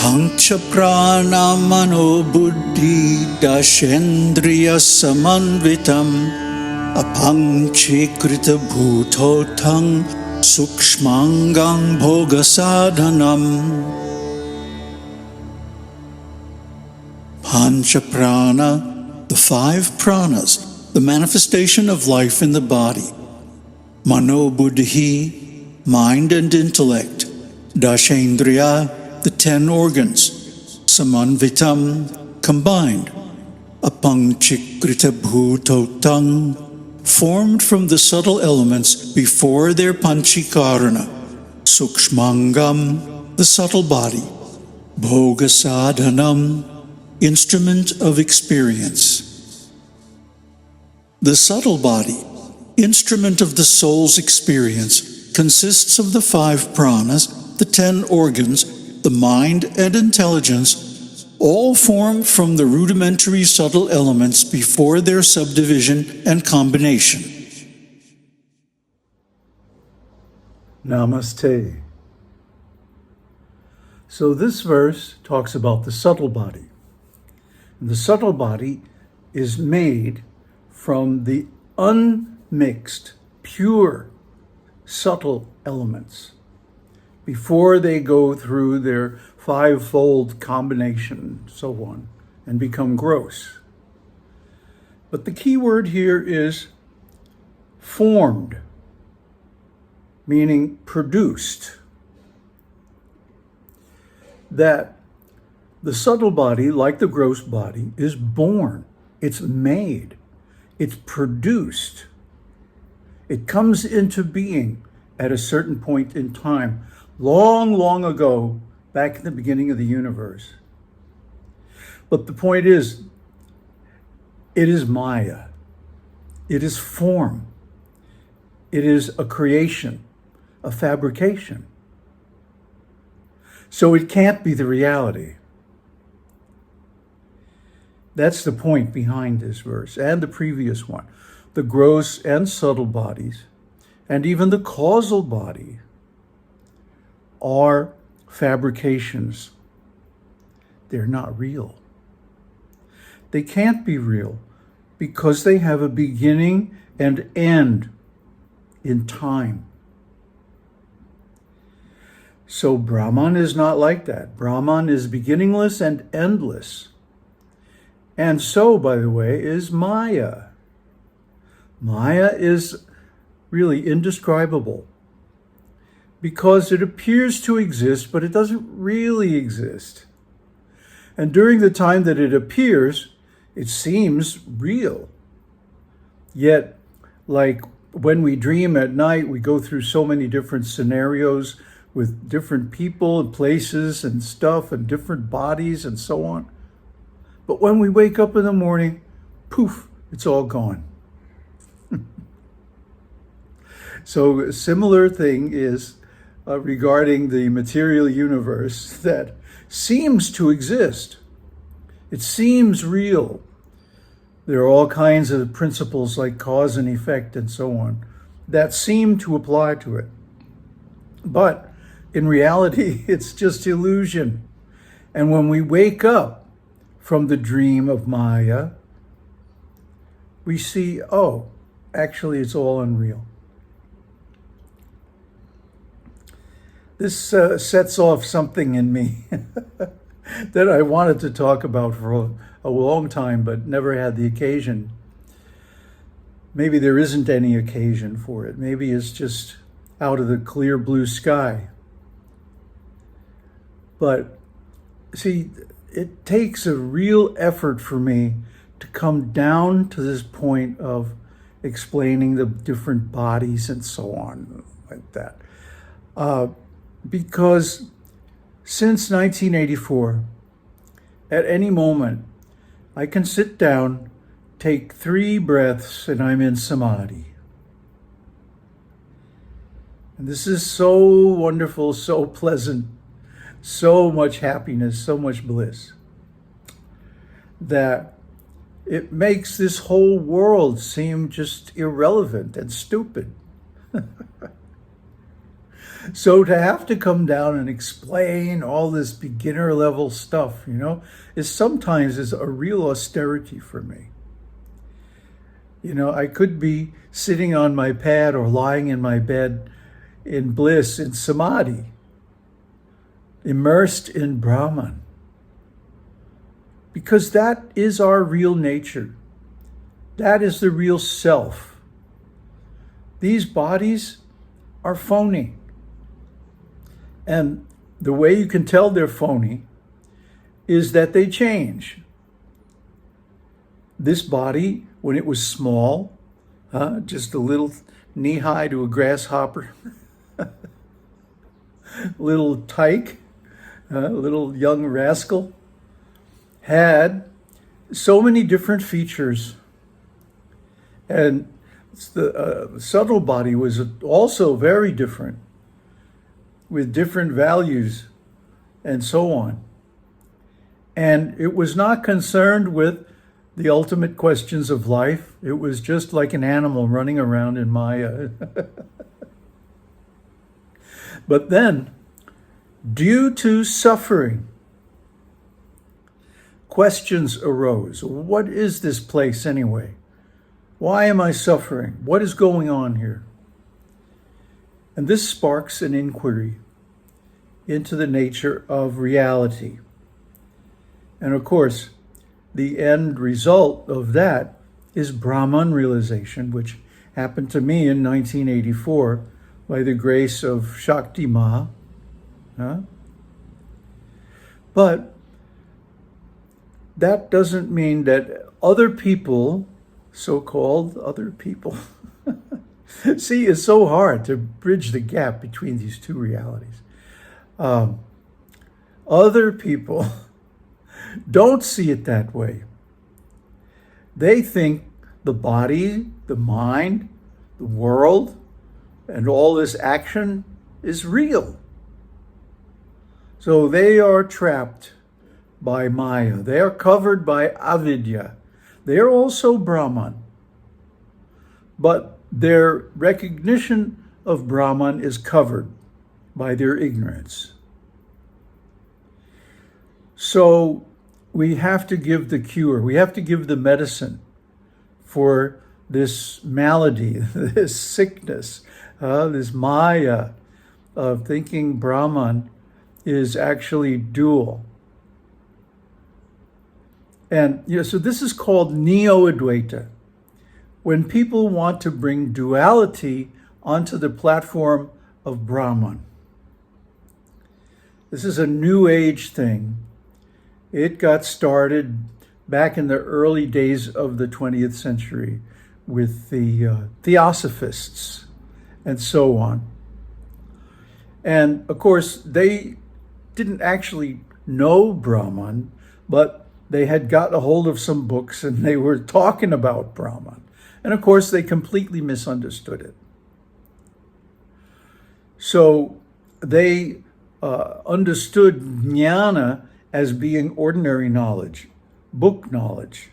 Pancha prana mano buddhi dashendriya samanvitam apanchikrita bhutotang sukshmangang bhoga sadhanam. Pancha prana, the five prāṇas, the manifestation of life in the body. Mano buddhi, mind and intellect. Dashendriya, the 10 organs. Samanvitam, combined. Apanchikrita bhutotang, formed from the subtle elements before their panchikarana. Sukshmangam, the subtle body. Bhoga sadhanam, instrument of experience. The subtle body, instrument of the soul's experience, consists of the 5 prāṇas, the 10 organs, the mind and intelligence, all formed from the rudimentary subtle elements before their subdivision and combination. Namaste. So this verse talks about the subtle body. The subtle body is made from the unmixed, pure, subtle elements before they go through their 5-fold combination, so on, and become gross. But the key word here is formed, meaning produced. That the subtle body, like the gross body, is born. It's made. It's produced. It comes into being at a certain point in time, long, long ago, back in the beginning of the universe. But the point is, it is Maya. It is form. It is a creation, a fabrication. So it can't be the reality. That's the point behind this verse and the previous one. The gross and subtle bodies, and even the causal body, are fabrications. They're not real. They can't be real because they have a beginning and end in time. So Brahman is not like that. Brahman is beginningless and endless. And so, by the way, is Maya. Maya is really indescribable because it appears to exist, but it doesn't really exist. And during the time that it appears, it seems real. Yet, like when we dream at night, we go through so many different scenarios with different people and places and stuff and different bodies and so on. But when we wake up in the morning, poof, it's all gone. So a similar thing is regarding the material universe that seems to exist. It seems real. There are all kinds of principles like cause and effect and so on that seem to apply to it. But in reality, it's just illusion. And when we wake up from the dream of Maya, we see, oh, actually it's all unreal. This sets off something in me that I wanted to talk about for a long time, but never had the occasion. Maybe there isn't any occasion for it. Maybe it's just out of the clear blue sky. But see, it takes a real effort for me to come down to this point of explaining the different bodies and so on, like that. Because since 1984, at any moment, I can sit down, take 3 breaths, and I'm in samadhi. And this is so wonderful, so pleasant, so much happiness, so much bliss, that it makes this whole world seem just irrelevant and stupid. So to have to come down and explain all this beginner level stuff, is sometimes a real austerity for me. I could be sitting on my pad or lying in my bed in bliss, in samadhi, immersed in Brahman. Because that is our real nature. That is the real self. These bodies are phony. And the way you can tell they're phony is that they change. This body, when it was small, just a little knee-high to a grasshopper, little tyke, little young rascal, had so many different features. And the subtle body was also very different, with different values and so on. And it was not concerned with the ultimate questions of life. It was just like an animal running around in Maya. But then, due to suffering, questions arose. What is this place anyway? Why am I suffering? What is going on here? And this sparks an inquiry into the nature of reality. And of course, the end result of that is Brahman realization, which happened to me in 1984 by the grace of Shakti Ma. But that doesn't mean that other people, so-called other people, see, it's so hard to bridge the gap between these two realities. Other people don't see it that way. They think the body, the mind, the world, and all this action is real. So they are trapped by Maya. They are covered by avidya. They are also Brahman. But their recognition of Brahman is covered by their ignorance. So we have to give the cure. We have to give the medicine for this malady, this sickness, this Maya of thinking Brahman is actually dual. And so this is called neo-advaita. When people want to bring duality onto the platform of Brahman. This is a New Age thing. It got started back in the early days of the 20th century with the Theosophists and so on. And of course, they didn't actually know Brahman, but they had got a hold of some books and they were talking about Brahman. And of course, they completely misunderstood it. So they understood jnana as being ordinary knowledge, book knowledge,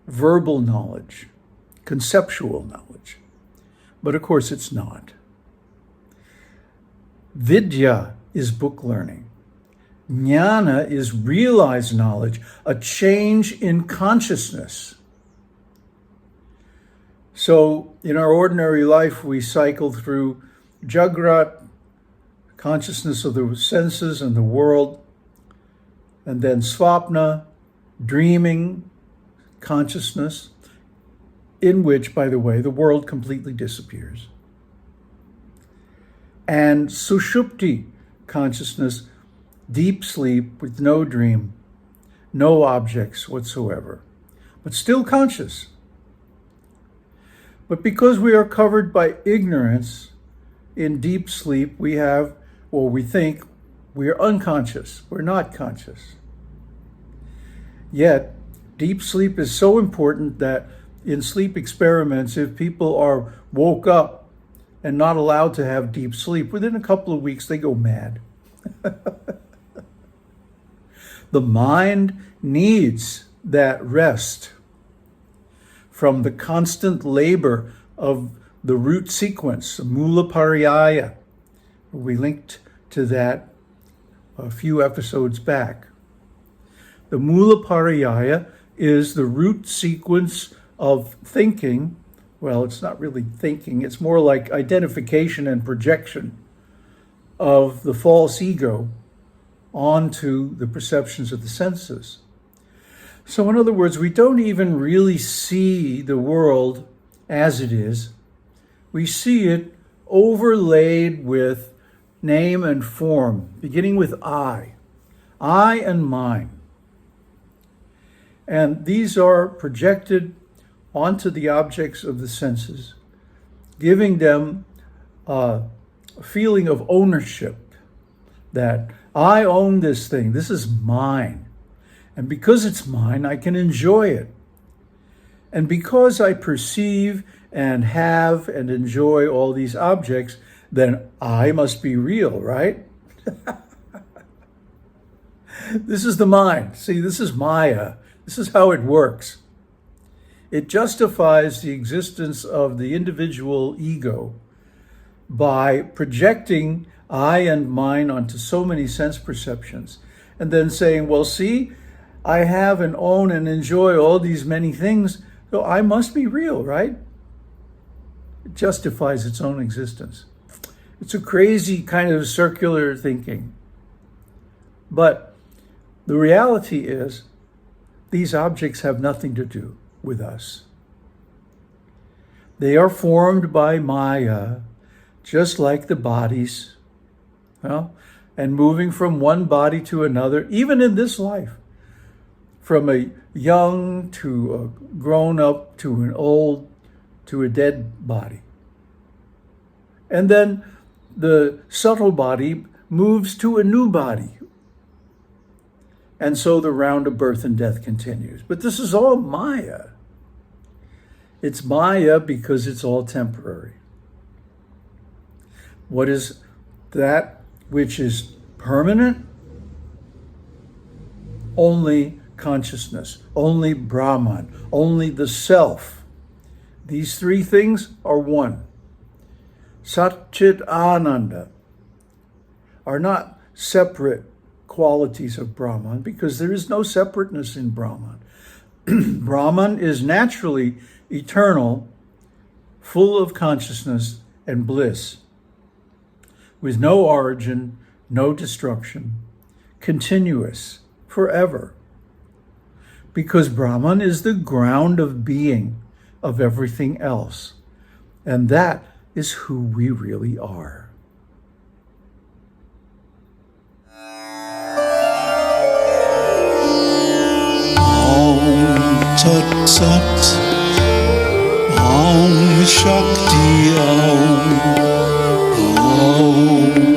verbal knowledge, conceptual knowledge. But of course, it's not. Vidya is book learning. Jnana is realized knowledge, a change in consciousness. So in our ordinary life, we cycle through Jagrat, consciousness of the senses and the world, and then Svapna, dreaming consciousness, in which, by the way, the world completely disappears. And Sushupti consciousness, deep sleep with no dream, no objects whatsoever, but still conscious. But because we are covered by ignorance, in deep sleep we have, or we think, we are unconscious. We're not conscious. Yet, deep sleep is so important that in sleep experiments, if people are woke up and not allowed to have deep sleep, within a couple of weeks they go mad. The mind needs that rest from the constant labor of the root sequence, Mūlaparaiyāya, We linked to that a few episodes back. The Mūlaparaiyāya is the root sequence of thinking. Well, it's not really thinking, it's more like identification and projection of the false ego onto the perceptions of the senses. So in other words, we don't even really see the world as it is. We see it overlaid with name and form, beginning with I and mine. And these are projected onto the objects of the senses, giving them a feeling of ownership, that I own this thing, this is mine. And because it's mine, I can enjoy it. And because I perceive and have and enjoy all these objects, then I must be real, right? This is the mind. See, this is Maya. This is how it works. It justifies the existence of the individual ego by projecting I and mine onto so many sense perceptions, and then saying, well, see, I have and own and enjoy all these many things, so I must be real, right? It justifies its own existence. It's a crazy kind of circular thinking. But the reality is, these objects have nothing to do with us. They are formed by Maya, just like the bodies, and moving from one body to another, even in this life, from a young to a grown up to an old to a dead body. And then the subtle body moves to a new body. And so the round of birth and death continues. But this is all Maya. It's Maya because it's all temporary. What is that which is permanent? Only consciousness, only Brahman, only the self. These three things are one. Sat Chit Ananda are not separate qualities of Brahman, because there is no separateness in Brahman. Brahman is naturally eternal, full of consciousness and bliss, with no origin, no destruction, continuous, forever. Because Brahman is the ground of being of everything else. And that is who we really are. Om Tat Sat, Om Shakti Om, Om